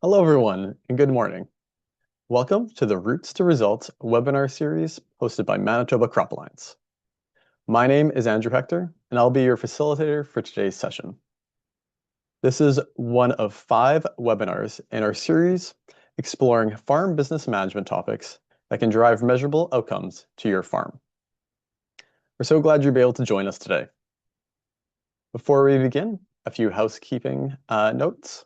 Hello, everyone, and good morning. Welcome to the Roots to Results webinar series hosted by Manitoba Crop Alliance. My name is Andrew Hector, and I'll be your facilitator for today's session. This is one of 5 webinars in our series exploring farm business management topics that can drive measurable outcomes to your farm. We're so glad you'll be able to join us today. Before we begin, a few housekeeping notes.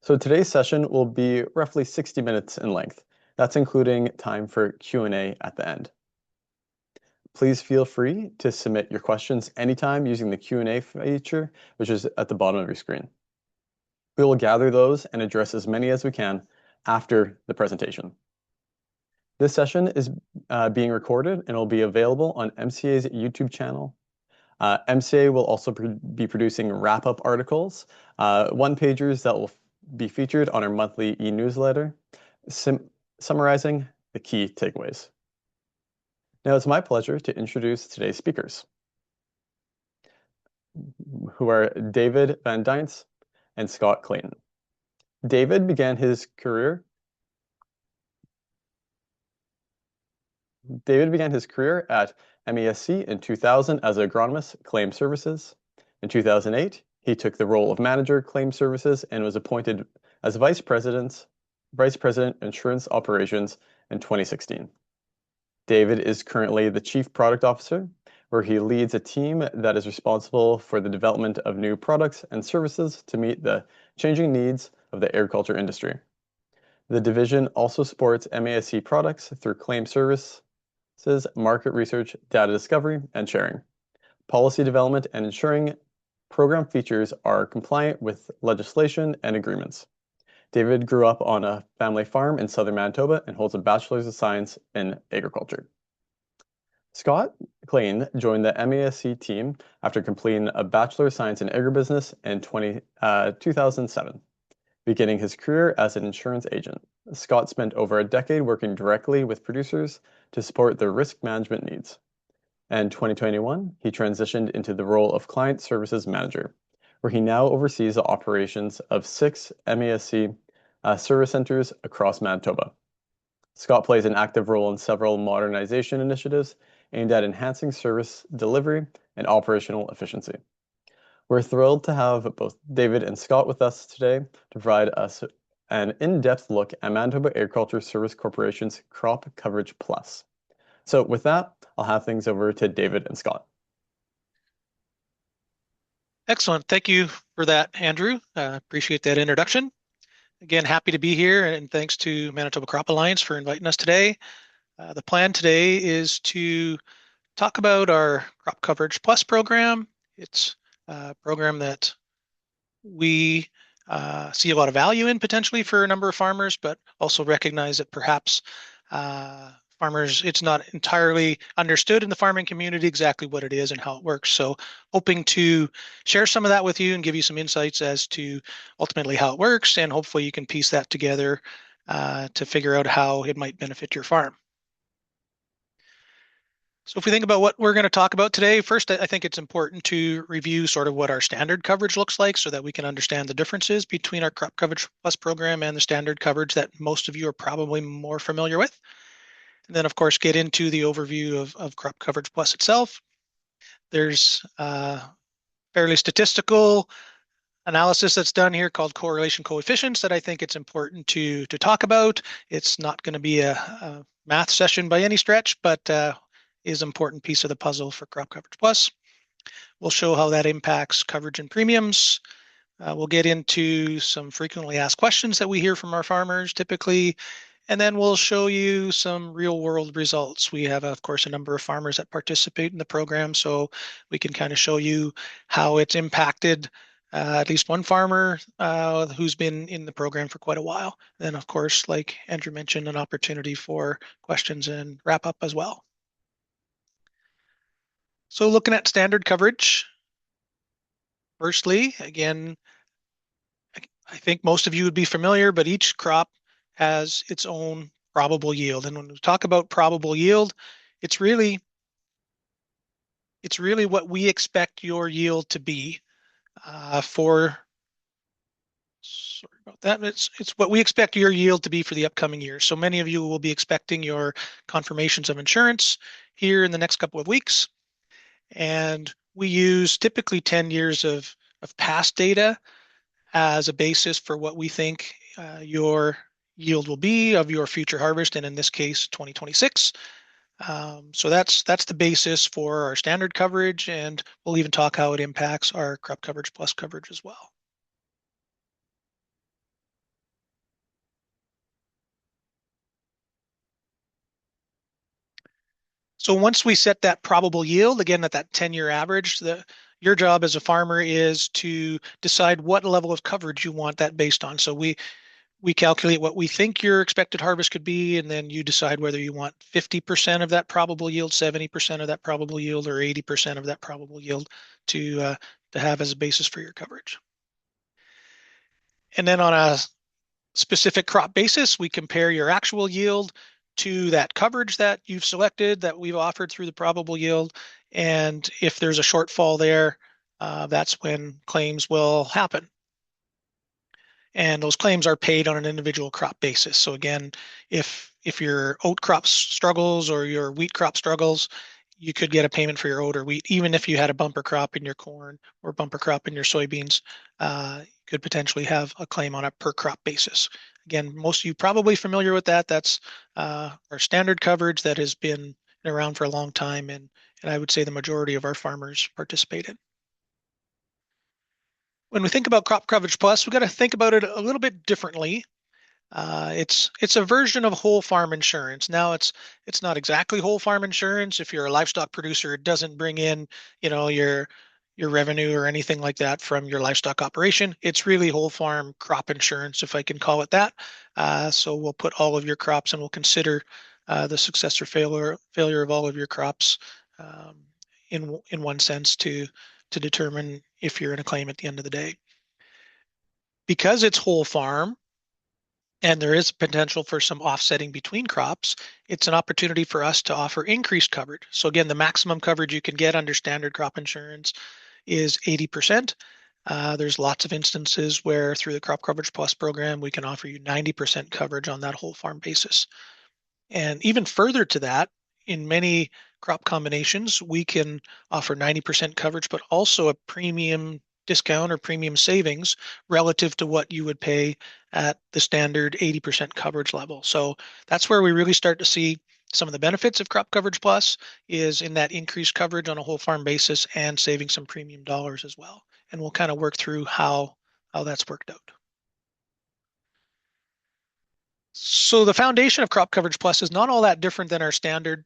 So today's session will be roughly 60 minutes in length. That's including time for Q&A at the end. Please feel free to submit your questions anytime using the Q&A feature, which is at the bottom of your screen. We will gather those and address as many as we can after the presentation. This session is being recorded and will be available on MCA's YouTube channel. MCA will also be producing wrap-up articles, one-pagers that will be featured on our monthly e-newsletter, summarizing the key takeaways. Now it's my pleasure to introduce today's speakers, who are David Van Deynze and Scott Clayton. David began his career at MASC in 2000 as agronomist claim services. In 2008, he took the role of manager claim services and was appointed as vice president insurance operations in 2016. David is currently the chief product officer, where he leads a team that is responsible for the development of new products and services to meet the changing needs of the agriculture industry. The division also supports MASC products through claim services, market research, data discovery, and sharing, policy development, and ensuring program features are compliant with legislation and agreements. David grew up on a family farm in southern Manitoba and holds a Bachelor's of Science in Agriculture. Scott Clayton joined the MASC team after completing a Bachelor of Science in Agribusiness in 2007, beginning his career as an insurance agent. Scott spent over a decade working directly with producers to support their risk management needs. In 2021, he transitioned into the role of Client Services Manager, where he now oversees the operations of 6 MASC service centers across Manitoba. Scott plays an active role in several modernization initiatives aimed at enhancing service delivery and operational efficiency. We're thrilled to have both David and Scott with us today to provide us an in-depth look at Manitoba Agriculture Service Corporation's Crop Coverage Plus. So with that, I'll have things over to David and Scott. Excellent. Thank you for that, Andrew. Appreciate that introduction. Again, happy to be here, and thanks to Manitoba Crop Alliance for inviting us today. The plan today is to talk about our Crop Coverage Plus program. It's a program that we see a lot of value in potentially for a number of farmers, but also recognize that perhaps farmers, it's not entirely understood in the farming community exactly what it is and how it works. So hoping to share some of that with you and give you some insights as to ultimately how it works, and hopefully you can piece that together to figure out how it might benefit your farm. So if we think about what we're going to talk about today, first, I think it's important to review sort of what our standard coverage looks like so that we can understand the differences between our Crop Coverage Plus program and the standard coverage that most of you are probably more familiar with. And then, of course, get into the overview of Crop Coverage Plus itself. There's fairly statistical analysis that's done here called correlation coefficients that I think it's important to talk about. It's not going to be a math session by any stretch, but is an important piece of the puzzle for Crop Coverage Plus. We'll show how that impacts coverage and premiums. We'll get into some frequently asked questions that we hear from our farmers typically, and then we'll show you some real world results. We have, of course, a number of farmers that participate in the program, so we can kind of show you how it's impacted at least one farmer who's been in the program for quite a while. Then, of course, like Andrew mentioned, an opportunity for questions and wrap up as well. So looking at standard coverage, firstly, again, I think most of you would be familiar, but each crop has its own probable yield. And when we talk about probable yield, it's really what we expect your yield to be for, sorry, about that. It's what we expect your yield to be for the upcoming year. So many of you will be expecting your confirmations of insurance here in the next couple of weeks. And we use typically 10 years of past data as a basis for what we think your yield will be of your future harvest, and in this case, 2026. So that's the basis for our standard coverage, and we'll even talk how it impacts our crop coverage plus coverage as well. So once we set that probable yield, again, at that 10-year average, your job as a farmer is to decide what level of coverage you want that based on. So we calculate what we think your expected harvest could be, and then you decide whether you want 50% of that probable yield, 70% of that probable yield, or 80% of that probable yield to have as a basis for your coverage. And then on a specific crop basis, we compare your actual yield to that coverage that you've selected that we've offered through the probable yield. And if there's a shortfall there, that's when claims will happen. And those claims are paid on an individual crop basis. So again, if your oat crop struggles or your wheat crop struggles, you could get a payment for your oat or wheat, even if you had a bumper crop in your corn or bumper crop in your soybeans. You could potentially have a claim on a per crop basis. Again, most of you probably familiar with that. That's our standard coverage that has been around for a long time, and I would say the majority of our farmers participate in. When we think about crop coverage plus, we've got to think about it a little bit differently. It's a version of whole farm insurance. Now it's not exactly whole farm insurance. If you're a livestock producer, it doesn't bring in, your revenue or anything like that from your livestock operation. It's really whole farm crop insurance, if I can call it that. So we'll put all of your crops and we'll consider the success or failure of all of your crops in one sense to determine if you're in a claim at the end of the day. Because it's whole farm, and there is potential for some offsetting between crops, it's an opportunity for us to offer increased coverage. So again, the maximum coverage you can get under standard crop insurance is 80%. There's lots of instances where through the Crop Coverage Plus program, we can offer you 90% coverage on that whole farm basis. And even further to that, in many crop combinations, we can offer 90% coverage, but also a premium discount or premium savings relative to what you would pay at the standard 80% coverage level. So that's where we really start to see some of the benefits of Crop Coverage Plus is in that increased coverage on a whole farm basis and saving some premium dollars as well. And we'll kind of work through how that's worked out. So the foundation of Crop Coverage Plus is not all that different than our standard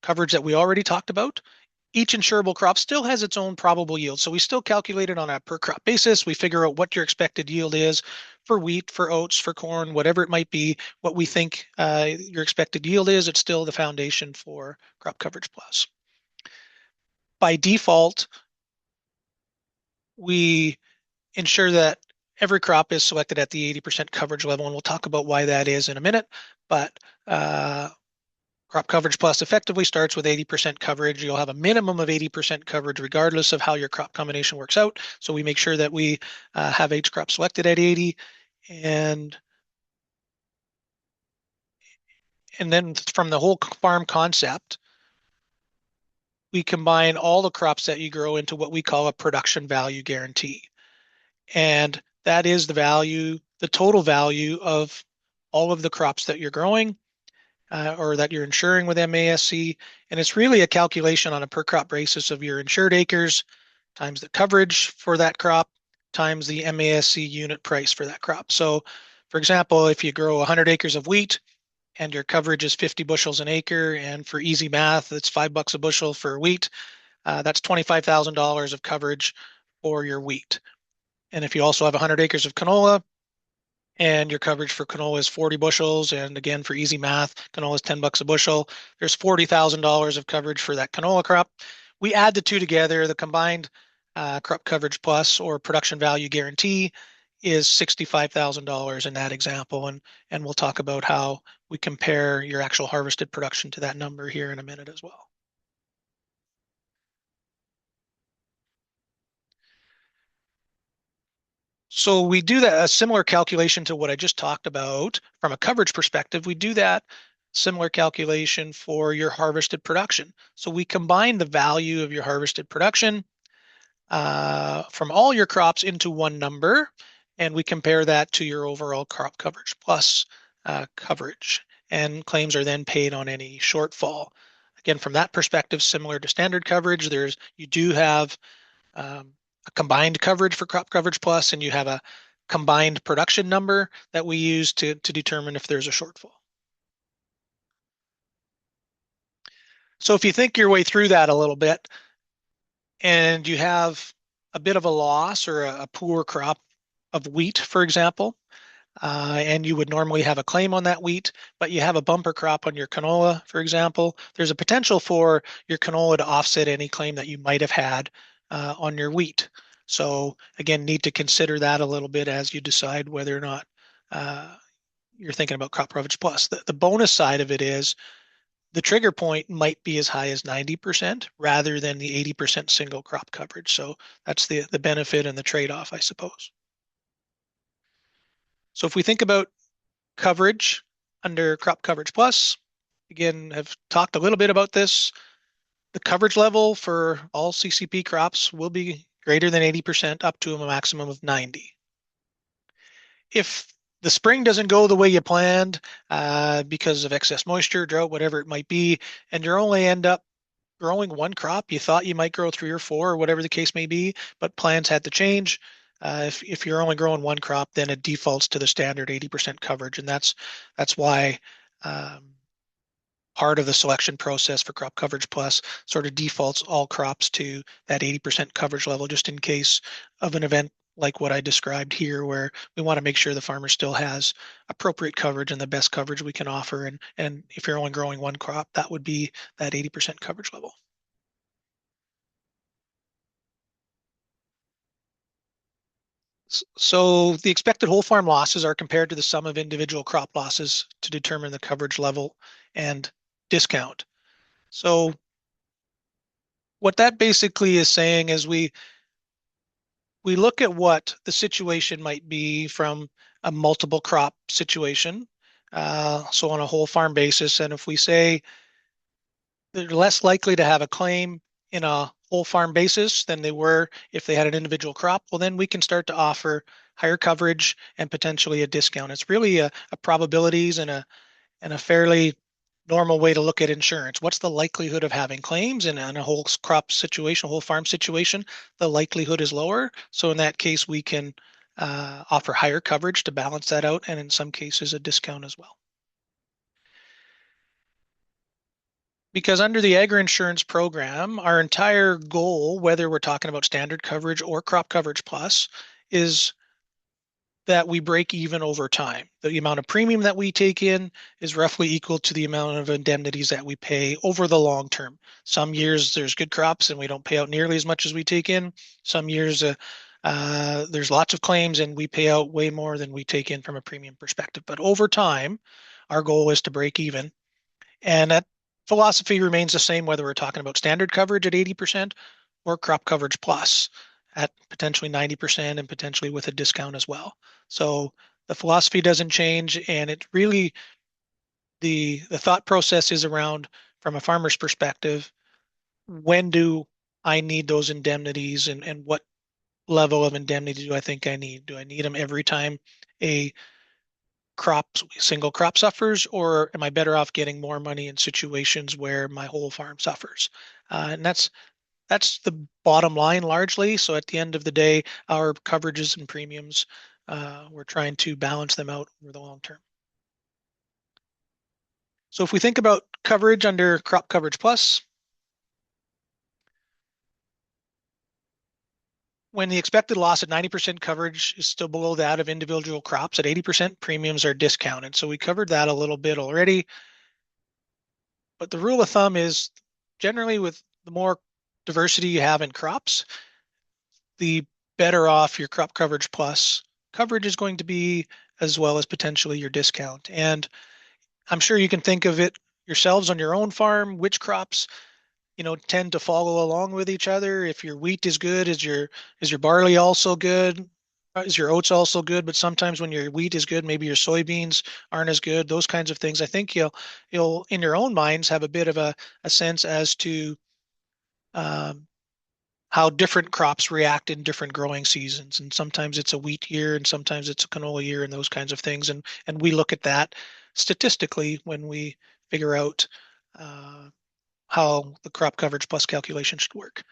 coverage that we already talked about. Each insurable crop still has its own probable yield. So we still calculate it on a per crop basis. We figure out what your expected yield is for wheat, for oats, for corn, whatever it might be, what we think your expected yield is. It's still the foundation for Crop Coverage Plus. By default, we ensure that every crop is selected at the 80% coverage level, and we'll talk about why that is in a minute. But Crop Coverage Plus effectively starts with 80% coverage. You'll have a minimum of 80% coverage regardless of how your crop combination works out. So we make sure that we have each crop selected at 80, and then from the whole farm concept, we combine all the crops that you grow into what we call a production value guarantee. And that is the total value of all of the crops that you're growing or that you're insuring with MASC. And it's really a calculation on a per crop basis of your insured acres times the coverage for that crop times the MASC unit price for that crop. So for example, if you grow 100 acres of wheat and your coverage is 50 bushels an acre, and for easy math, it's $5 a bushel for wheat, that's $25,000 of coverage for your wheat. And if you also have 100 acres of canola and your coverage for canola is 40 bushels, and again, for easy math, canola is $10 a bushel, there's $40,000 of coverage for that canola crop. We add the two together, the combined Crop Coverage Plus or production value guarantee is $65,000 in that example. And we'll talk about how we compare your actual harvested production to that number here in a minute as well. So we do that a similar calculation to what I just talked about from a coverage perspective. We do that similar calculation for your harvested production. So we combine the value of your harvested production from all your crops into one number, and we compare that to your overall crop coverage plus coverage. And claims are then paid on any shortfall. Again, from that perspective, similar to standard coverage, you do have a combined coverage for crop coverage plus, and you have a combined production number that we use to determine if there's a shortfall. So if you think your way through that a little bit, and you have a bit of a loss or a poor crop of wheat, for example, and you would normally have a claim on that wheat, but you have a bumper crop on your canola, for example, there's a potential for your canola to offset any claim that you might have had on your wheat. So again, need to consider that a little bit as you decide whether or not you're thinking about crop coverage plus. The bonus side of it is the trigger point might be as high as 90% rather than the 80% single crop coverage. So that's the benefit and the trade-off, I suppose. So if we think about coverage under crop coverage plus, again, I've talked a little bit about this. The coverage level for all CCP crops will be greater than 80% up to a maximum of 90. If the spring doesn't go the way you planned because of excess moisture, drought, whatever it might be, and you only end up growing one crop, you thought you might grow 3 or 4 or whatever the case may be, but plans had to change. If you're only growing one crop, then it defaults to the standard 80% coverage, and that's why part of the selection process for crop coverage plus sort of defaults all crops to that 80% coverage level, just in case of an event like what I described here, where we want to make sure the farmer still has appropriate coverage and the best coverage we can offer. And if you're only growing one crop, that would be that 80% coverage level. So the expected whole farm losses are compared to the sum of individual crop losses to determine the coverage level and discount. So what that basically is saying is we look at what the situation might be from a multiple crop situation. So on a whole farm basis, and if we say they're less likely to have a claim in a whole farm basis than they were if they had an individual crop, well, then we can start to offer higher coverage and potentially a discount. It's really a probabilities and a fairly normal way to look at insurance. What's the likelihood of having claims in a whole crop situation, a whole farm situation? The likelihood is lower. So in that case, we can offer higher coverage to balance that out, and in some cases, a discount as well. Because under the agri insurance program, our entire goal, whether we're talking about standard coverage or crop coverage plus, is that we break even over time. The amount of premium that we take in is roughly equal to the amount of indemnities that we pay over the long term. Some years there's good crops and we don't pay out nearly as much as we take in. Some years there's lots of claims and we pay out way more than we take in from a premium perspective. But over time, our goal is to break even. And that philosophy remains the same whether we're talking about standard coverage at 80% or crop coverage plus at potentially 90% and potentially with a discount as well. So the philosophy doesn't change, and it really, the thought process is around, from a farmer's perspective, when do I need those indemnities, and what level of indemnity do I think I need? Do I need them every time a single crop suffers, or am I better off getting more money in situations where my whole farm suffers? And that's the bottom line largely. So at the end of the day, our coverages and premiums, we're trying to balance them out over the long term. So if we think about coverage under crop coverage plus, when the expected loss at 90% coverage is still below that of individual crops, at 80% premiums are discounted. So we covered that a little bit already. But the rule of thumb is generally with the more diversity you have in crops, the better off your crop coverage plus coverage is going to be, as well as potentially your discount. And I'm sure you can think of it yourselves on your own farm, which crops tend to follow along with each other. If your wheat is good, is your barley also good? Is your oats also good? But sometimes when your wheat is good, maybe your soybeans aren't as good. Those kinds of things. I think you'll in your own minds have a bit of a sense as to um, how different crops react in different growing seasons. And sometimes it's a wheat year, and sometimes it's a canola year, and those kinds of things. And we look at that statistically when we figure out uh, how the crop coverage plus calculation should work.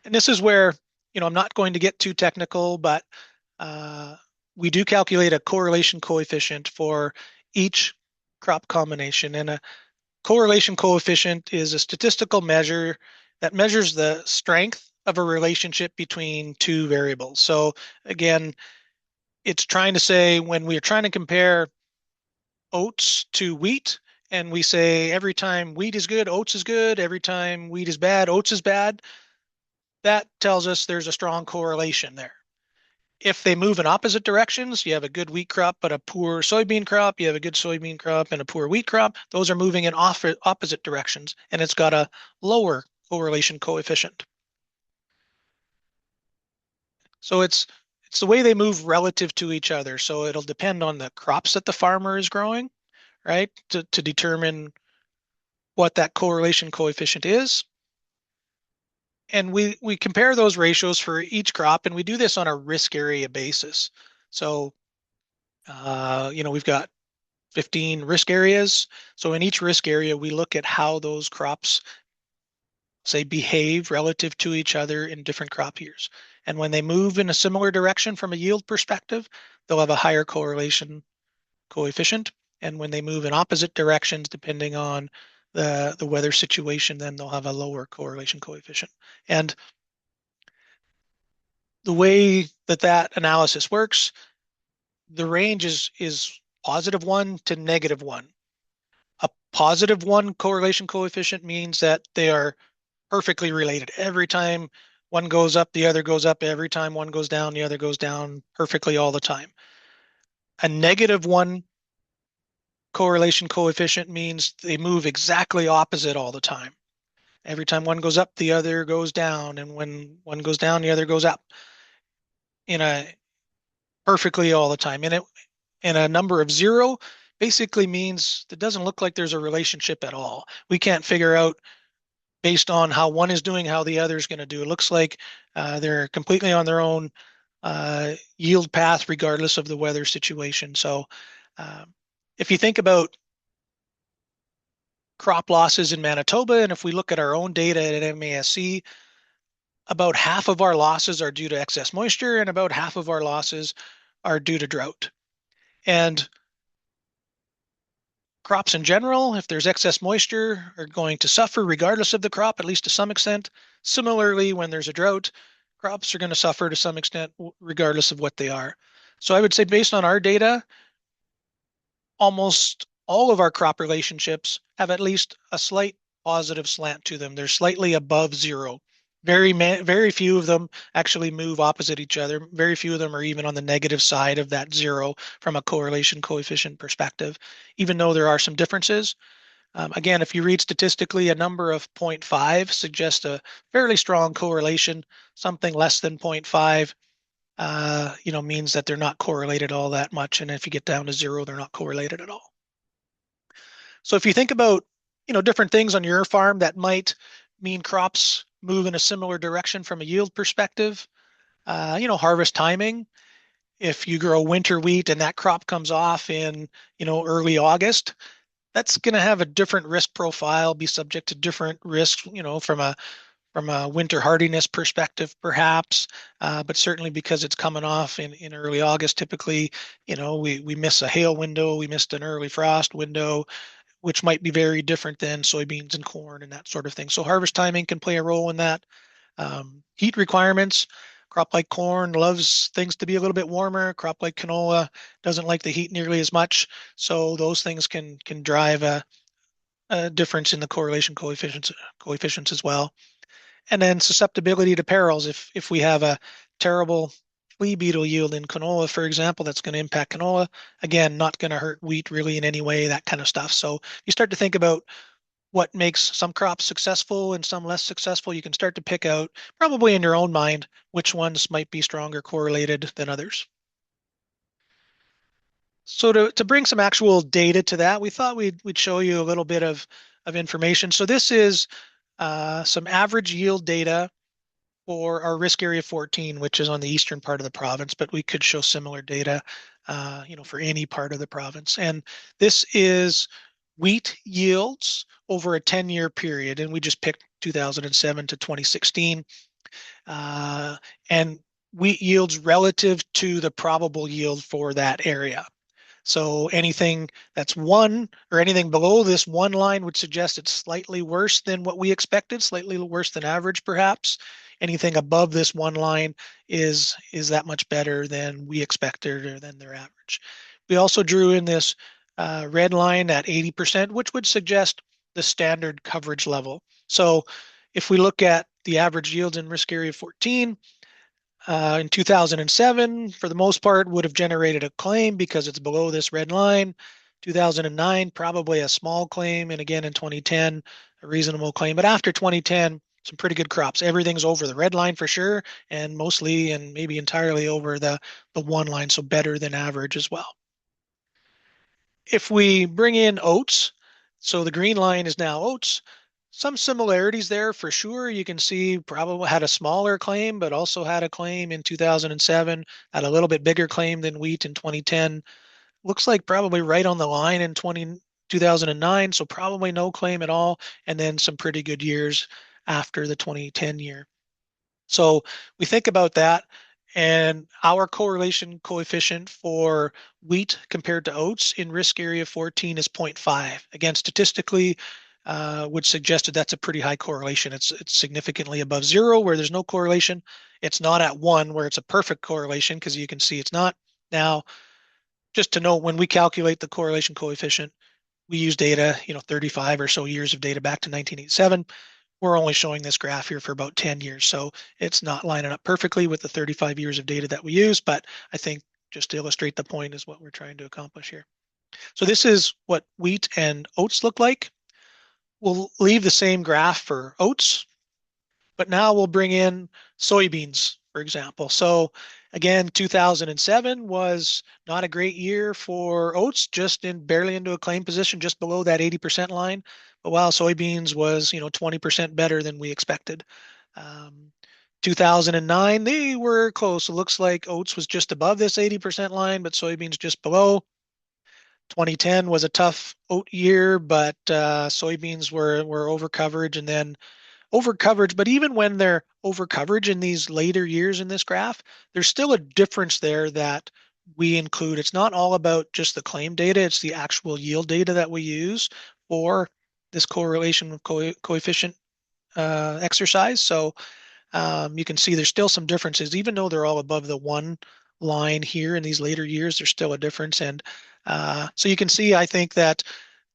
And this is where, I'm not going to get too technical, but uh, we do calculate a correlation coefficient for each crop combination. And a correlation coefficient is a statistical measure that measures the strength of a relationship between two variables. So again, it's trying to say when we're trying to compare oats to wheat, and we say every time wheat is good, oats is good. Every time wheat is bad, oats is bad. That tells us there's a strong correlation there. If they move in opposite directions, you have a good wheat crop but a poor soybean crop, you have a good soybean crop and a poor wheat crop. Those are moving in opposite directions, and it's got a lower correlation coefficient. So it's the way they move relative to each other. So it'll depend on the crops that the farmer is growing, right, to determine what that correlation coefficient is. And we compare those ratios for each crop, and we do this on a risk area basis. So we've got 15 risk areas. So in each risk area, we look at how those crops, say, behave relative to each other in different crop years. And when they move in a similar direction from a yield perspective, they'll have a higher correlation coefficient. And when they move in opposite directions, depending on the weather situation, then they'll have a lower correlation coefficient. And the way that analysis works, the range is +1 to -1. A +1 correlation coefficient means that they are perfectly related. Every time one goes up, the other goes up. Every time one goes down, the other goes down perfectly all the time. A -1 correlation coefficient means they move exactly opposite all the time. Every time one goes up, the other goes down. And when one goes down, the other goes up in a perfectly all the time. And a number of 0 basically means it doesn't look like there's a relationship at all. We can't figure out based on how one is doing, how the other is going to do. It looks like they're completely on their own yield path, regardless of the weather situation. So uh, if you think about crop losses in Manitoba, and if we look at our own data at MASC, about half of our losses are due to excess moisture, and about half of our losses are due to drought. And crops in general, if there's excess moisture, are going to suffer regardless of the crop, at least to some extent. Similarly, when there's a drought, crops are going to suffer to some extent regardless of what they are. So I would say based on our data, almost all of our crop relationships have at least a slight positive slant to them. They're slightly above 0. Very few of them actually move opposite each other. Very few of them are even on the negative side of that 0 from a correlation coefficient perspective, even though there are some differences. Again, if you read statistically, a number of 0.5 suggests a fairly strong correlation. Something less than 0.5 means that they're not correlated all that much. And if you get down to 0, they're not correlated at all. So if you think about, different things on your farm that might mean crops move in a similar direction from a yield perspective, harvest timing. If you grow winter wheat and that crop comes off in, early August, that's going to have a different risk profile, be subject to different risks, from a winter hardiness perspective, perhaps, but certainly because it's coming off in early August, typically, we miss a hail window, we missed an early frost window, which might be very different than soybeans and corn and that sort of thing. So harvest timing can play a role in that. Heat requirements. Crop like corn loves things to be a little bit warmer. Crop like canola doesn't like the heat nearly as much. So those things can drive a difference in the correlation coefficients as well. And then susceptibility to perils. If we have a terrible flea beetle yield in canola, for example, that's going to impact canola. Again, not going to hurt wheat really in any way, that kind of stuff. So you start to think about what makes some crops successful and some less successful. You can start to pick out, probably in your own mind, which ones might be stronger correlated than others. So to bring some actual data to that, we thought we'd show you a little bit of information. So this is some average yield data for our risk area 14, which is on the eastern part of the province, but we could show similar data, for any part of the province. And this is wheat yields over a 10-year period, and we just picked 2007 to 2016, and wheat yields relative to the probable yield for that area. So anything that's one or anything below this one line would suggest it's slightly worse than what we expected, slightly worse than average, perhaps. Anything above this one line is that much better than we expected or than their average. We also drew in this red line at 80%, which would suggest the standard coverage level. So if we look at the average yields in risk area 14, in 2007, for the most part, would have generated a claim because it's below this red line. 2009, probably a small claim. And again, in 2010, a reasonable claim. But after 2010, some pretty good crops. Everything's over the red line for sure, and mostly and maybe entirely over the one line, so better than average as well. If we bring in oats, so the green line is now oats, some similarities there for sure. You can see probably had a smaller claim, but also had a claim in 2007, had a little bit bigger claim than wheat in 2010. Looks like probably right on the line in 2009, so probably no claim at all, and then some pretty good years after the 2010 year. So we think about that, and our correlation coefficient for wheat compared to oats in risk area 14 is 0.5. Again, statistically, would suggest that that's a pretty high correlation. It's significantly above zero where there's no correlation. It's not at one where it's a perfect correlation, because you can see it's not. Now, just to note, when we calculate the correlation coefficient, we use data, 35 or so years of data back to 1987. We're only showing this graph here for about 10 years, so it's not lining up perfectly with the 35 years of data that we use, but I think just to illustrate the point is what we're trying to accomplish here. So this is what wheat and oats look like. We'll leave the same graph for oats, but now we'll bring in soybeans, for example. So again, 2007 was not a great year for oats, just barely into a claim position, just below that 80% line. But while soybeans was, 20% better than we expected. 2009, they were close. It looks like oats was just above this 80% line, but soybeans just below. 2010 was a tough oat year, but soybeans were over coverage, and then over coverage. But even when they're over coverage in these later years in this graph, there's still a difference there that we include. It's not all about just the claim data, it's the actual yield data that we use for this correlation coefficient exercise. So you can see there's still some differences, even though they're all above the one line here in these later years, there's still a difference. And so you can see, I think, that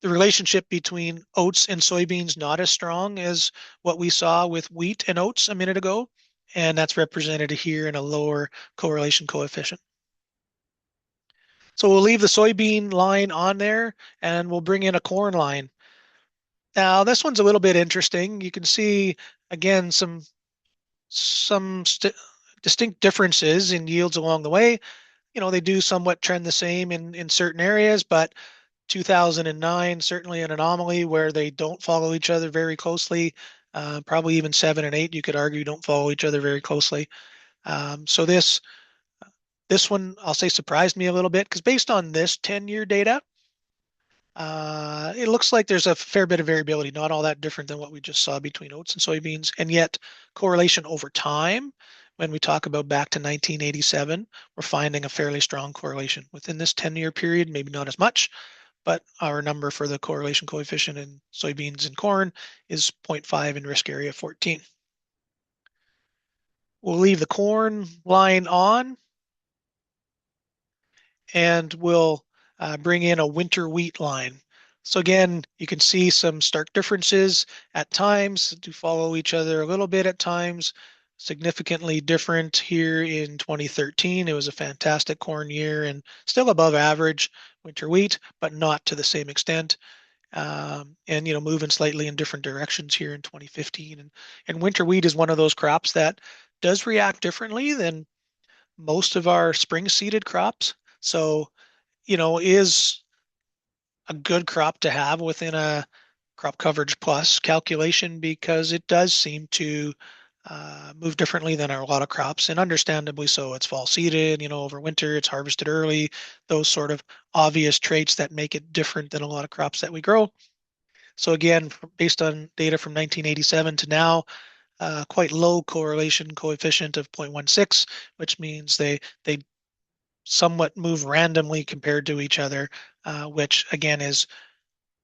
the relationship between oats and soybeans not as strong as what we saw with wheat and oats a minute ago, and that's represented here in a lower correlation coefficient. So we'll leave the soybean line on there, and we'll bring in a corn line. Now this one's a little bit interesting. You can see again some distinct differences in yields along the way. They do somewhat trend the same in certain areas, but 2009, certainly an anomaly where they don't follow each other very closely. Probably even 7 and 8, you could argue, don't follow each other very closely. So this one, I'll say, surprised me a little bit, because based on this 10-year data, it looks like there's a fair bit of variability, not all that different than what we just saw between oats and soybeans, and yet correlation over time, when we talk about back to 1987, we're finding a fairly strong correlation within this 10-year period, maybe not as much, but our number for the correlation coefficient in soybeans and corn is 0.5 in risk area 14. We'll leave the corn line on, and we'll bring in a winter wheat line. So again, you can see some stark differences at times, do follow each other a little bit at times. Significantly different here in 2013. It was a fantastic corn year and still above average winter wheat, but not to the same extent. And moving slightly in different directions here in 2015. And winter wheat is one of those crops that does react differently than most of our spring seeded crops. So is a good crop to have within a crop coverage plus calculation because it does seem to move differently than a lot of crops, and understandably so. It's fall seeded, over winter, it's harvested early, those sort of obvious traits that make it different than a lot of crops that we grow. So again, based on data from 1987 to now, quite low correlation coefficient of 0.16, which means they somewhat move randomly compared to each other, which again is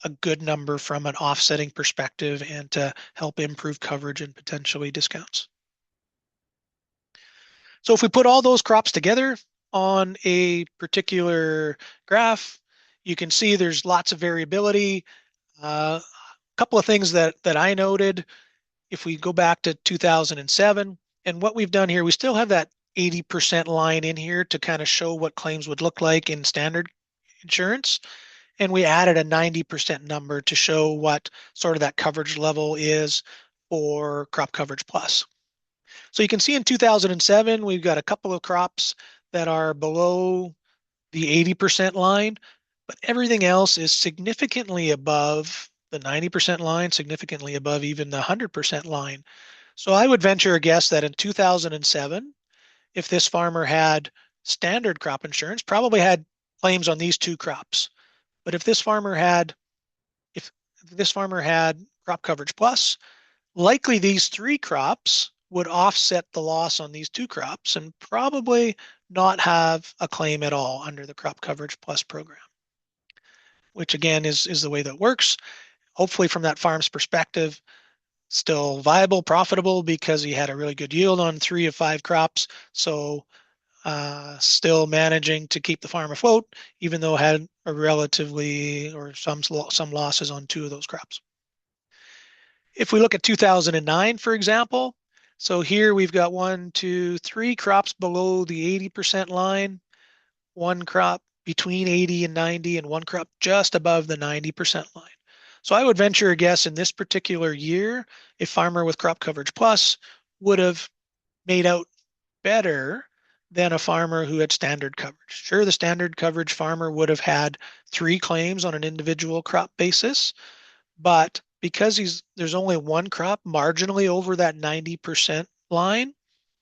a good number from an offsetting perspective and to help improve coverage and potentially discounts. So if we put all those crops together on a particular graph, you can see there's lots of variability. A couple of things that I noted, if we go back to 2007, and what we've done here, we still have that 80% line in here to kind of show what claims would look like in standard insurance. And we added a 90% number to show what sort of that coverage level is for crop coverage plus. So you can see in 2007, we've got a couple of crops that are below the 80% line, but everything else is significantly above the 90% line, significantly above even the 100% line. So I would venture a guess that in 2007, if this farmer had standard crop insurance, probably had claims on these two crops. But if this farmer had crop coverage plus, likely these three crops would offset the loss on these two crops and probably not have a claim at all under the crop coverage plus program, which again is the way that works. Hopefully from that farm's perspective, still viable, profitable because he had a really good yield on 3 of 5 crops. So still managing to keep the farm afloat, even though had a relatively or some losses on 2 of those crops. If we look at 2009, for example, so here we've got 1, 2, 3 crops below the 80% line, 1 crop between 80 and 90, and 1 crop just above the 90% line. So I would venture a guess in this particular year, a farmer with crop coverage plus would have made out better than a farmer who had standard coverage. Sure, the standard coverage farmer would have had 3 claims on an individual crop basis, but because there's only 1 crop marginally over that 90% line,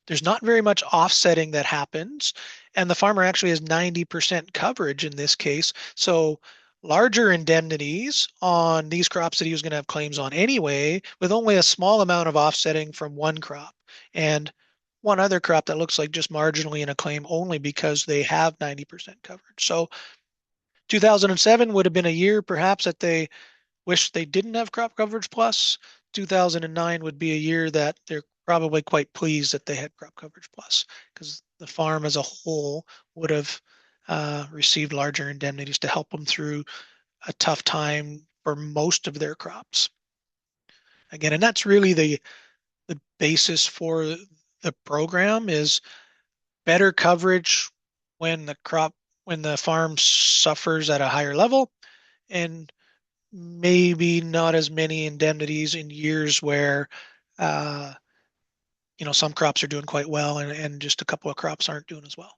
there's not very much offsetting that happens. And the farmer actually has 90% coverage in this case. So larger indemnities on these crops that he was going to have claims on anyway, with only a small amount of offsetting from 1 crop. And 1 other crop that looks like just marginally in a claim only because they have 90% coverage. So 2007 would have been a year perhaps that they wish they didn't have crop coverage plus. 2009 would be a year that they're probably quite pleased that they had crop coverage plus because the farm as a whole would have received larger indemnities to help them through a tough time for most of their crops. Again, and that's really the basis for the program is better coverage when the farm suffers at a higher level, and maybe not as many indemnities in years where some crops are doing quite well and just a couple of crops aren't doing as well.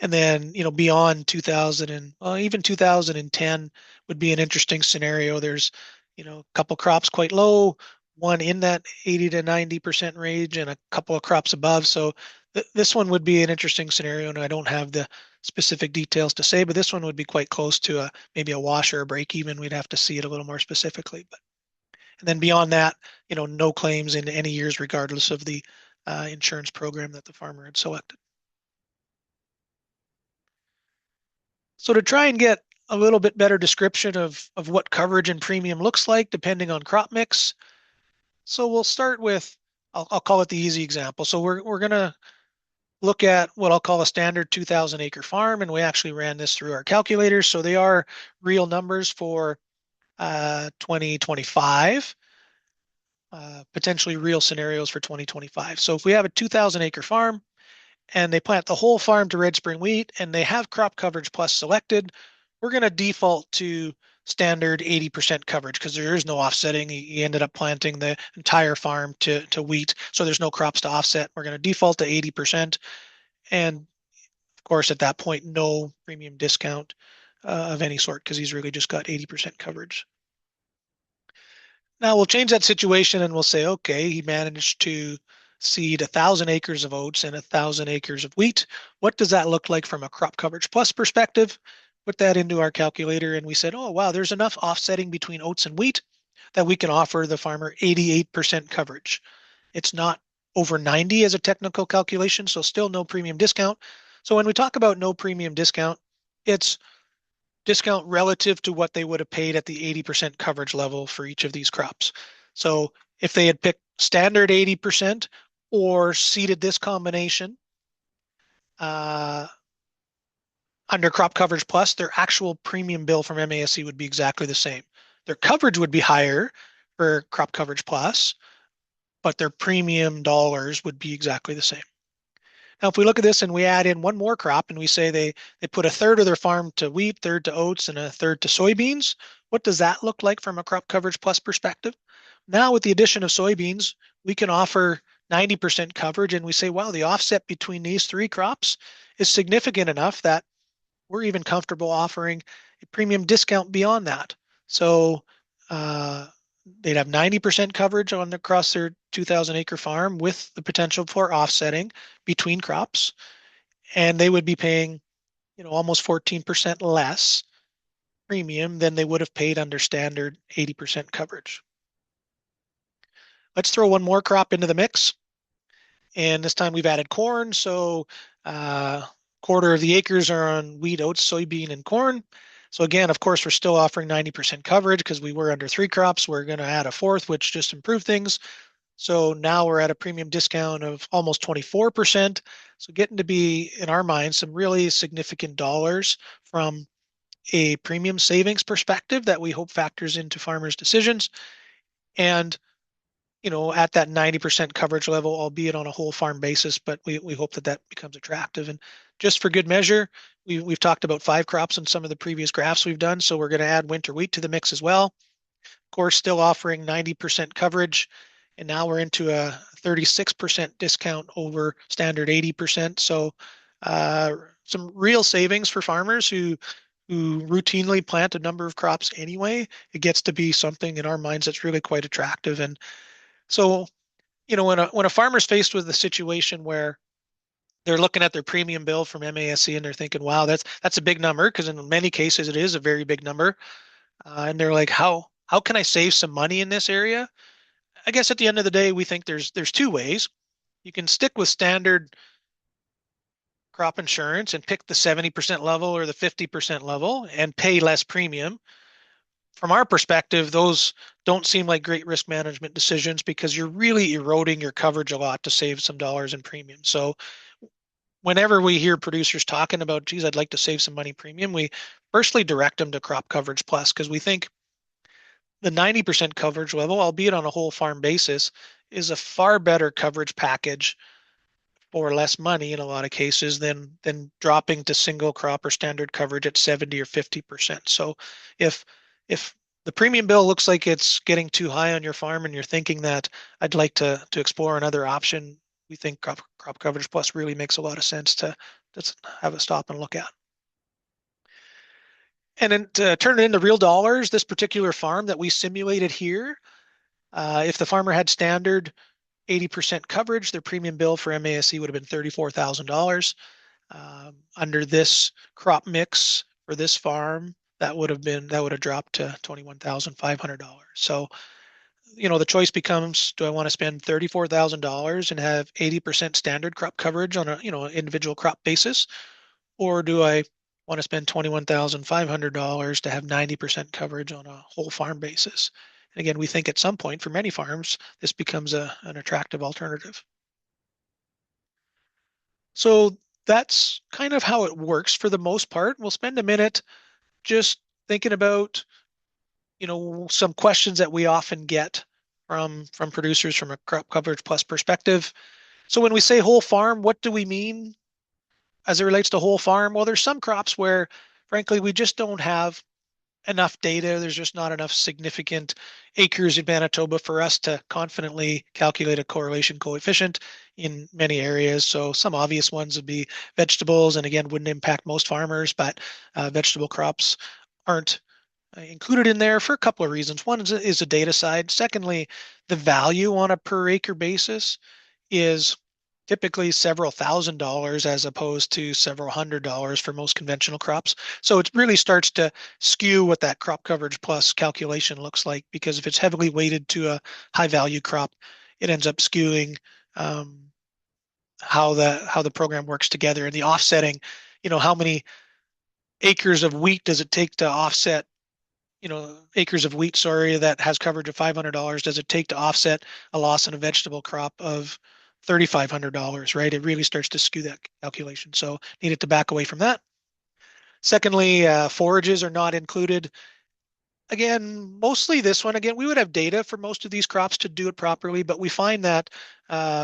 And then beyond 2000 and even 2010 would be an interesting scenario. There's a couple crops quite low, 1 in that 80 to 90% range, and a couple of crops above. So this one would be an interesting scenario, and I don't have the specific details to say, but this one would be quite close to maybe a wash or a break even. We'd have to see it a little more specifically. And then beyond that, no claims in any years, regardless of the insurance program that the farmer had selected. So to try and get a little bit better description of what coverage and premium looks like depending on crop mix. So we'll start with, I'll call it the easy example. So we're going to look at what I'll call a standard 2,000 acre farm, and we actually ran this through our calculators. So they are real numbers for 2025, potentially real scenarios for 2025. So if we have a 2,000 acre farm and they plant the whole farm to red spring wheat and they have crop coverage plus selected, we're going to default to standard 80% coverage because there is no offsetting. He ended up planting the entire farm to wheat, so there's no crops to offset. We're going to default to 80%. And Of course, at that point, no premium discount of any sort because he's really just got 80% coverage. Now we'll change that situation and we'll say, okay, he managed to seed 1,000 acres of oats and 1,000 acres of wheat. What does that look like from a crop coverage plus perspective? Put that into our calculator and we said, oh, wow, there's enough offsetting between oats and wheat that we can offer the farmer 88% coverage. It's not over 90 as a technical calculation, so still no premium discount. So when we talk about no premium discount, it's discount relative to what they would have paid at the 80% coverage level for each of these crops. So if they had picked standard 80% or seeded this combination under crop coverage plus, their actual premium bill from MASC would be exactly the same. Their coverage would be higher for crop coverage plus, but their premium dollars would be exactly the same. Now, if we look at this and we add in one more crop and we say they put a third of their farm to wheat, third to oats, and a third to soybeans, what does that look like from a crop coverage plus perspective? Now, with the addition of soybeans, we can offer 90% coverage, and we say, wow, the offset between these three crops is significant enough that we're even comfortable offering a premium discount beyond that. So they'd have 90% coverage across their 2,000 acre farm with the potential for offsetting between crops, and they would be paying, almost 14% less premium than they would have paid under standard 80% coverage. Let's throw one more crop into the mix, and this time we've added corn. So quarter of the acres are on wheat, oats, soybean, and corn. So again, of course, we're still offering 90% coverage because we were under three crops. We're going to add a fourth, which just improved things. So now we're at a premium discount of almost 24%. So getting to be, in our minds, some really significant dollars from a premium savings perspective that we hope factors into farmers' decisions. And at that 90% coverage level, albeit on a whole farm basis, but we hope that becomes attractive. And just for good measure, we've talked about 5 crops in some of the previous graphs we've done, so we're going to add winter wheat to the mix as well. Of course, still offering 90% coverage, and now we're into a 36% discount over standard 80%. So some real savings for farmers who routinely plant a number of crops anyway. It gets to be something in our minds that's really quite attractive. And so, when a farmer's faced with a situation where they're looking at their premium bill from MASC and they're thinking, wow, that's a big number, because in many cases it is a very big number. And they're like, how can I save some money in this area? I guess at the end of the day, we think there's 2 ways. You can stick with standard crop insurance and pick the 70% level or the 50% level and pay less premium. From our perspective, those don't seem like great risk management decisions because you're really eroding your coverage a lot to save some dollars in premium. So whenever we hear producers talking about, geez, I'd like to save some money premium, we firstly direct them to crop coverage plus, because we think the 90% coverage level, albeit on a whole farm basis, is a far better coverage package for less money in a lot of cases than dropping to single crop or standard coverage at 70 or 50%. So if the premium bill looks like it's getting too high on your farm and you're thinking that I'd like to explore another option, we think crop coverage plus really makes a lot of sense to have a stop and look at. And then to turn it into real dollars, this particular farm that we simulated here, if the farmer had standard 80% coverage, their premium bill for MASC would have been $34,000. Under this crop mix for this farm, that would have dropped to $21,500. So, the choice becomes, do I want to spend $34,000 and have 80% standard crop coverage on a, individual crop basis? Or do I want to spend $21,500 to have 90% coverage on a whole farm basis? And again, we think at some point for many farms, this becomes an attractive alternative. So that's kind of how it works for the most part. We'll spend a minute just thinking about, some questions that we often get from producers from a crop coverage plus perspective. So when we say whole farm, what do we mean as it relates to whole farm? Well, there's some crops where, frankly, we just don't have enough data. There's just not enough significant acres in Manitoba for us to confidently calculate a correlation coefficient in many areas. So some obvious ones would be vegetables, and again, wouldn't impact most farmers, but vegetable crops aren't included in there for a couple of reasons. One is a data side. Secondly, the value on a per acre basis is typically several $1,000s as opposed to several $100s for most conventional crops. So it really starts to skew what that crop coverage plus calculation looks like, because if it's heavily weighted to a high value crop, it ends up skewing how the program works together, and the offsetting, how many acres of wheat does it take to offset, acres of wheat, sorry, that has coverage of $500 does it take to offset a loss in a vegetable crop of $3,500, right? It really starts to skew that calculation. So needed to back away from that. Secondly, forages are not included. Again, mostly this one. Again, we would have data for most of these crops to do it properly, but we find that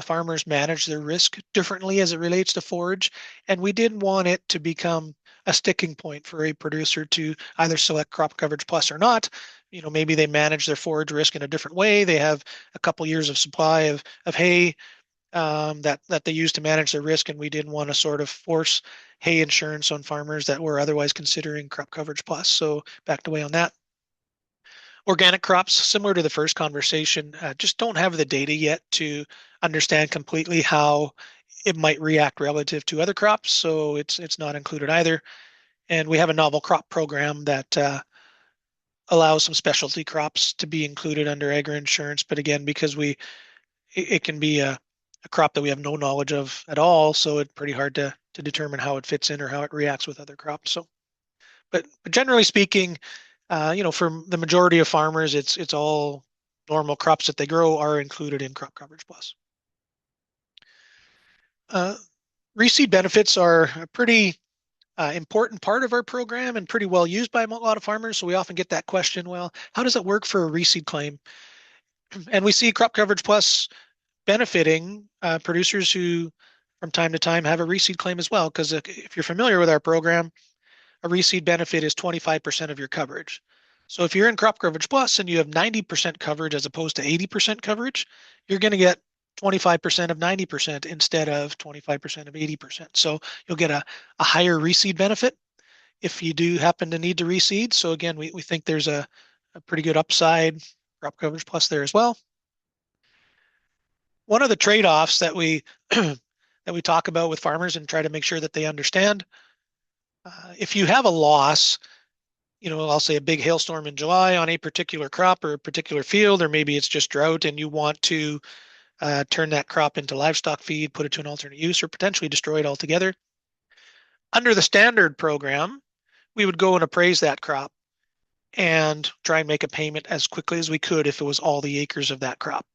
farmers manage their risk differently as it relates to forage, and we didn't want it to become a sticking point for a producer to either select crop coverage plus or not. Maybe they manage their forage risk in a different way. They have a couple years of supply of hay that they use to manage their risk, and we didn't want to sort of force hay insurance on farmers that were otherwise considering crop coverage plus. So backed away on that. Organic crops, similar to the first conversation, just don't have the data yet to understand completely how it might react relative to other crops, so it's not included either. And we have a novel crop program that allows some specialty crops to be included under agri insurance, but again, because it can be a crop that we have no knowledge of at all, so it's pretty hard to determine how it fits in or how it reacts with other crops. So, but generally speaking, for the majority of farmers, it's all normal crops that they grow are included in crop coverage plus. Reseed benefits are a pretty important part of our program and pretty well used by a lot of farmers. So we often get that question, well, how does it work for a reseed claim? And we see crop coverage plus benefiting producers who from time to time have a reseed claim as well. Because if you're familiar with our program, a reseed benefit is 25% of your coverage. So if you're in crop coverage plus and you have 90% coverage as opposed to 80% coverage, you're going to get 25% of 90% instead of 25% of 80%. So you'll get a higher reseed benefit if you do happen to need to reseed. So again, we think there's a pretty good upside crop coverage plus there as well. One of the trade-offs that we that we talk about with farmers and try to make sure that they understand, if you have a loss, I'll say a big hailstorm in July on a particular crop or a particular field, or maybe it's just drought and you want to turn that crop into livestock feed, put it to an alternate use, or potentially destroy it altogether. Under the standard program, we would go and appraise that crop and try and make a payment as quickly as we could if it was all the acres of that crop.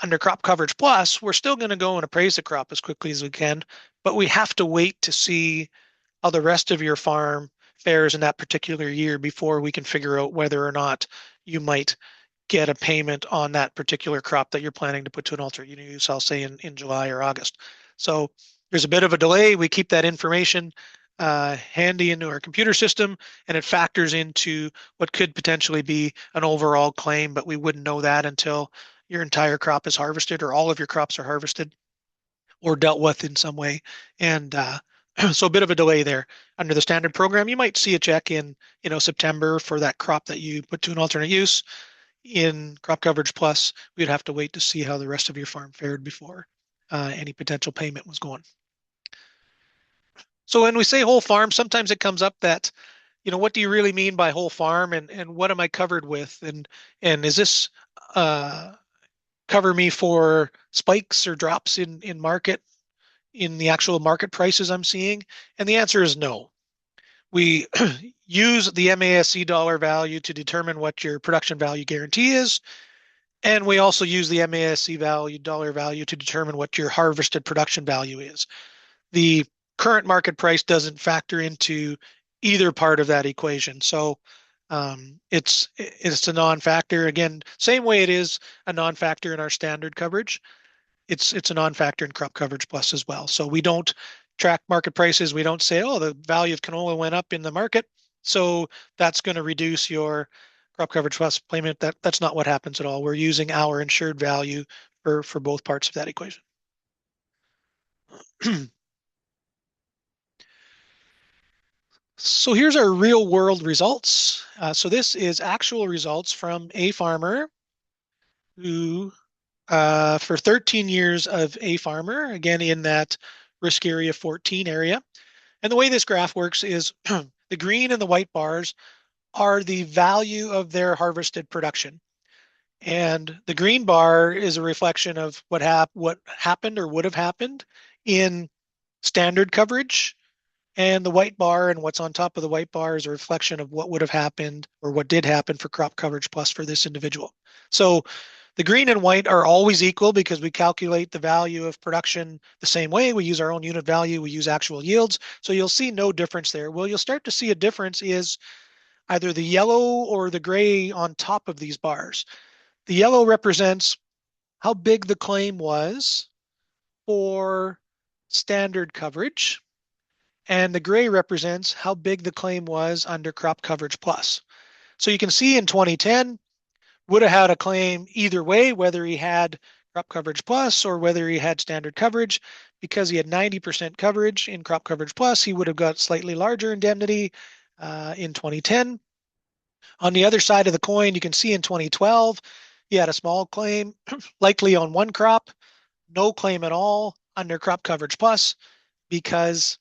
Under crop coverage plus, we're still going to go and appraise the crop as quickly as we can, but we have to wait to see how the rest of your farm fares in that particular year before we can figure out whether or not you might get a payment on that particular crop that you're planning to put to an alternate use, I'll say in July or August. So there's a bit of a delay. We keep that information handy into our computer system, and it factors into what could potentially be an overall claim, but we wouldn't know that until your entire crop is harvested or all of your crops are harvested or dealt with in some way. And so a bit of a delay there. Under the standard program, you might see a check in September for that crop that you put to an alternate use. In crop coverage plus, we'd have to wait to see how the rest of your farm fared before any potential payment was going. So when we say whole farm, sometimes it comes up that, what do you really mean by whole farm, and what am I covered with, and is this cover me for spikes or drops in market, in the actual market prices I'm seeing? And the answer is no. We use the MASC dollar value to determine what your production value guarantee is. And we also use the MASC dollar value to determine what your harvested production value is. The current market price doesn't factor into either part of that equation. So it's a non-factor. Again, same way it is a non-factor in our standard coverage. It's a non-factor in crop coverage plus as well. So we don't track market prices. We don't say, oh, the value of canola went up in the market. So that's going to reduce your crop coverage plus payment. That's not what happens at all. We're using our insured value for both parts of that equation. So here's our real world results. So this is actual results from a farmer who, for 13 years of a farmer, again in that risk area 14 area. And the way this graph works is the green and the white bars are the value of their harvested production. And the green bar is a reflection of what happened or would have happened in standard coverage. And the white bar and what's on top of the white bar is a reflection of what would have happened or what did happen for crop coverage plus for this individual. So the green and white are always equal because we calculate the value of production the same way. We use our own unit value, we use actual yields. So you'll see no difference there. Well, you'll start to see a difference is either the yellow or the gray on top of these bars. The yellow represents how big the claim was for standard coverage, and the gray represents how big the claim was under crop coverage plus. So you can see in 2010, would have had a claim either way, whether he had crop coverage plus or whether he had standard coverage. Because he had 90% coverage in crop coverage plus, he would have got slightly larger indemnity in 2010. On the other side of the coin, you can see in 2012, he had a small claim, likely on one crop, no claim at all under crop coverage plus because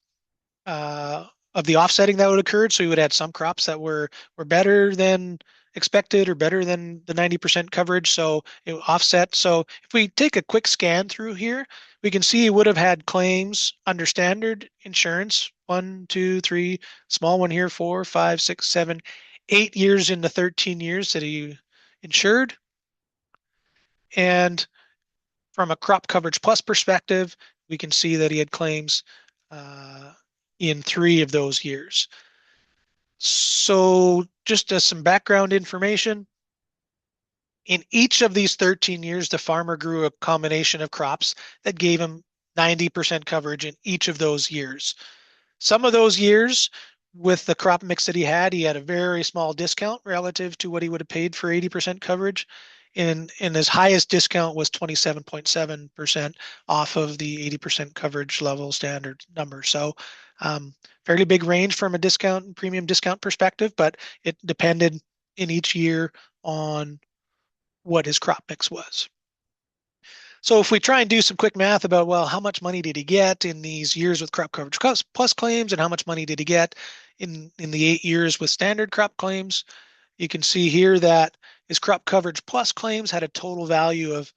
of the offsetting that would occur. So you would have some crops that were better than expected or better than the 90% coverage. So it offset. So if we take a quick scan through here, we can see he would have had claims under standard insurance, 1, 2, 3, small one here, 4, 5, 6, 7, 8 years in the 13 years that he insured. And from a crop coverage plus perspective, we can see that he had claims in 3 of those years. So just as some background information, in each of these 13 years, the farmer grew a combination of crops that gave him 90% coverage in each of those years. Some of those years, with the crop mix that he had a very small discount relative to what he would have paid for 80% coverage. And his highest discount was 27.7% off of the 80% coverage level standard number. So fairly big range from a discount premium discount perspective, but it depended in each year on what his crop mix was. So if we try and do some quick math about, well, how much money did he get in these years with crop coverage plus claims and how much money did he get in the 8 years with standard crop claims, you can see here that his crop coverage plus claims had a total value of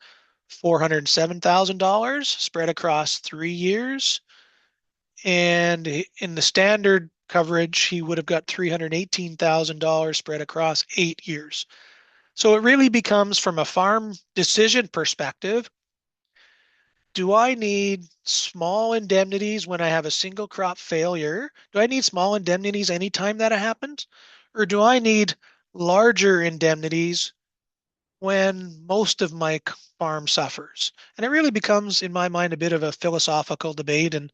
$407,000 spread across 3 years. And in the standard coverage, he would have got $318,000 spread across 8 years. So it really becomes from a farm decision perspective, do I need small indemnities when I have a single crop failure? Do I need small indemnities anytime that happens? Or do I need larger indemnities when most of my farm suffers? And it really becomes, in my mind, a bit of a philosophical debate. And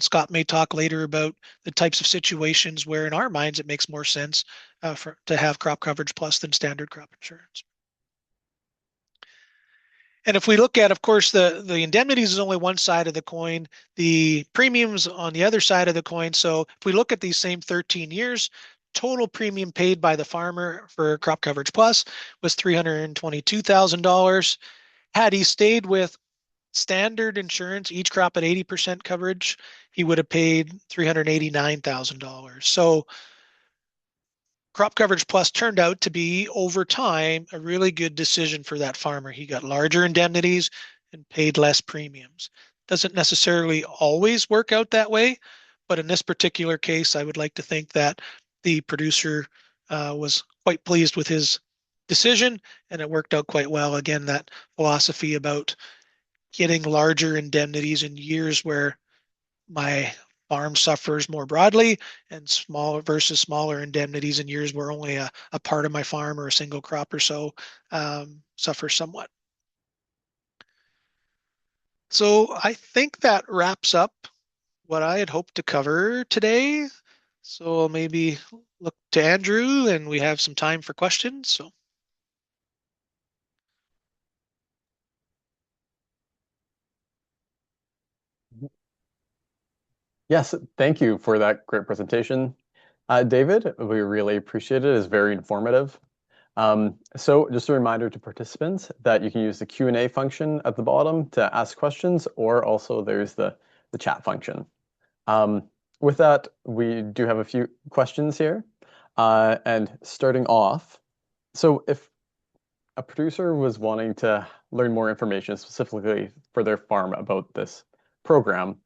Scott may talk later about the types of situations where, in our minds, it makes more sense to have crop coverage plus than standard crop insurance. And if we look at, of course, the indemnities is only one side of the coin, the premiums on the other side of the coin. So if we look at these same 13 years, total premium paid by the farmer for crop coverage plus was $322,000. Had he stayed with standard insurance, each crop at 80% coverage, he would have paid $389,000. So crop coverage plus turned out to be over time a really good decision for that farmer. He got larger indemnities and paid less premiums. Doesn't necessarily always work out that way, but in this particular case, I would like to think that the producer was quite pleased with his decision and it worked out quite well. Again, that philosophy about getting larger indemnities in years where my farm suffers more broadly and smaller versus smaller indemnities in years where only a part of my farm or a single crop or so suffers somewhat. So I think that wraps up what I had hoped to cover today. So I'll maybe look to Andrew and we have some time for questions. So Yes, thank you for that great presentation. David, we really appreciate it. It's very informative. So just a reminder to participants that you can use the Q&A function at the bottom to ask questions, or also there's the chat function. Um, with that, we do have a few questions here. And starting off, so if a producer was wanting to learn more information specifically for their farm about this program,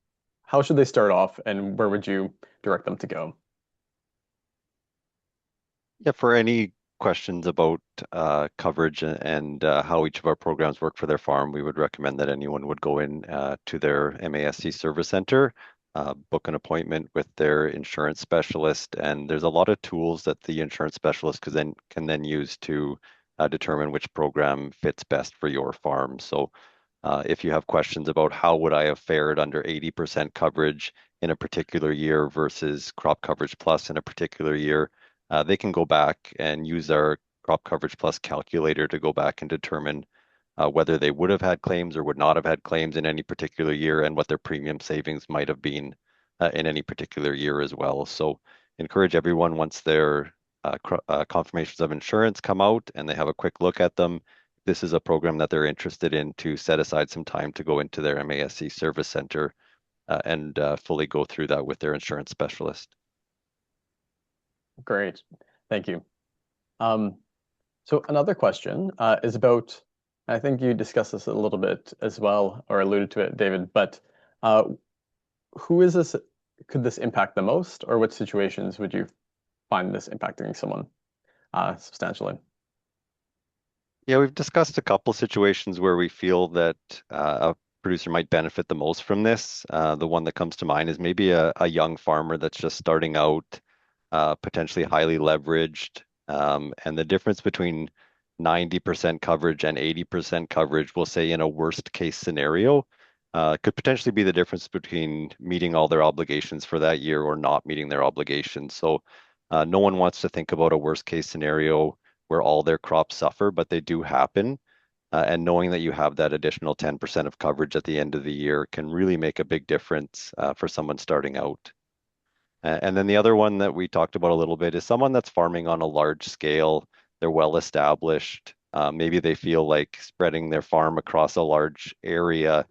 how should they start off and where would you direct them to go? Yeah, for any questions about coverage and how each of our programs work for their farm, we would recommend that anyone would go in to their MASC service center, book an appointment with their insurance specialist, and there's a lot of tools that the insurance specialist can then use to determine which program fits best for your farm. So if you have questions about how would I have fared under 80% coverage in a particular year versus crop coverage plus in a particular year, they can go back and use our crop coverage plus calculator to go back and determine whether they would have had claims or would not have had claims in any particular year and what their premium savings might have been in any particular year as well. So encourage everyone once their confirmations of insurance come out and they have a quick look at them, this is a program that they're interested in, to set aside some time to go into their MASC service center and fully go through that with their insurance specialist. Great, thank you. Um, so another question is about, I think you discussed this a little bit as well, or alluded to it, David, but uh, who is this, could this impact the most, or what situations would you find this impacting someone substantially? Yeah, we've discussed a couple situations where we feel that a producer might benefit the most from this. The one that comes to mind is maybe a young farmer that's just starting out, potentially highly leveraged. And the difference between 90% coverage and 80% coverage, we'll say in a worst case scenario, could potentially be the difference between meeting all their obligations for that year or not meeting their obligations. So no one wants to think about a worst case scenario where all their crops suffer, but they do happen. And knowing that you have that additional 10% of coverage at the end of the year can really make a big difference for someone starting out. And then the other one that we talked about a little bit is someone that's farming on a large scale. They're well established. Maybe they feel like spreading their farm across a large area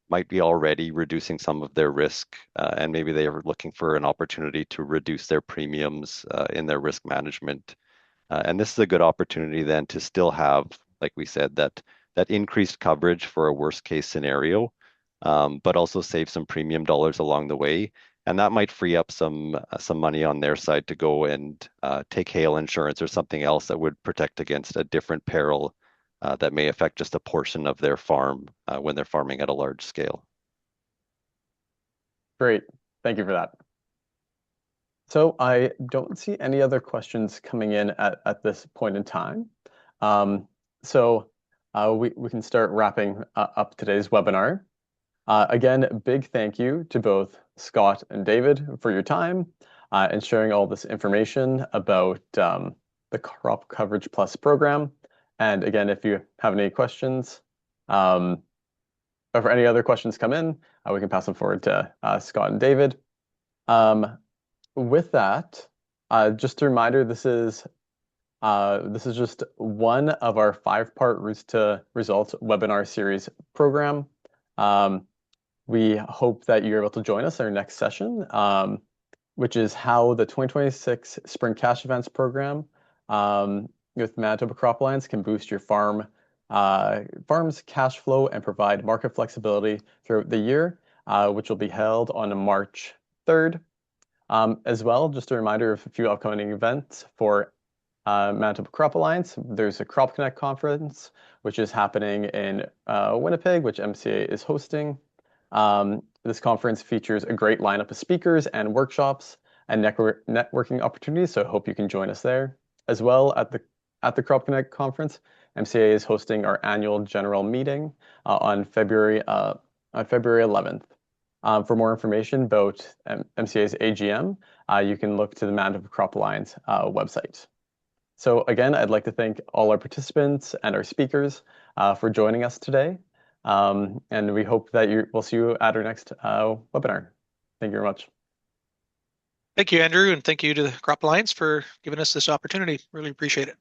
might be already reducing some of their risk, and maybe they are looking for an opportunity to reduce their premiums in their risk management. And this is a good opportunity then to still have, like we said, that increased coverage for a worst case scenario, but also save some premium dollars along the way. And that might free up some money on their side to go and take hail insurance or something else that would protect against a different peril that may affect just a portion of their farm when they're farming at a large scale. Great, thank you for that. So I don't see any other questions coming in at this point in time. Um, so we can start wrapping up today's webinar. Again, big thank you to both Scott and David for your time and sharing all this information about the Crop Coverage Plus program. And again, if you have any questions, or if any other questions come in, we can pass them forward to Scott and David. With that, just a reminder, this is just one of our 5-part Roots to Results webinar series program. We hope that you're able to join us in our next session, which is how the 2026 Spring Cash Events program with Manitoba Crop Alliance can boost your farm's cash flow and provide market flexibility throughout the year, which will be held on March 3rd. As well, just a reminder of a few upcoming events for Manitoba Crop Alliance. There's a Crop Connect conference, which is happening in Winnipeg, which MCA is hosting. This conference features a great lineup of speakers and workshops and networking opportunities, so I hope you can join us there. As well, at the Crop Connect conference, MCA is hosting our annual general meeting on February 11th. For more information about MCA's AGM, you can look to the Manitoba Crop Alliance website. So again, I'd like to thank all our participants and our speakers for joining us today. And we hope that we'll see you at our next webinar. Thank you very much. Thank you, Andrew, and thank you to the Crop Alliance for giving us this opportunity. Really appreciate it.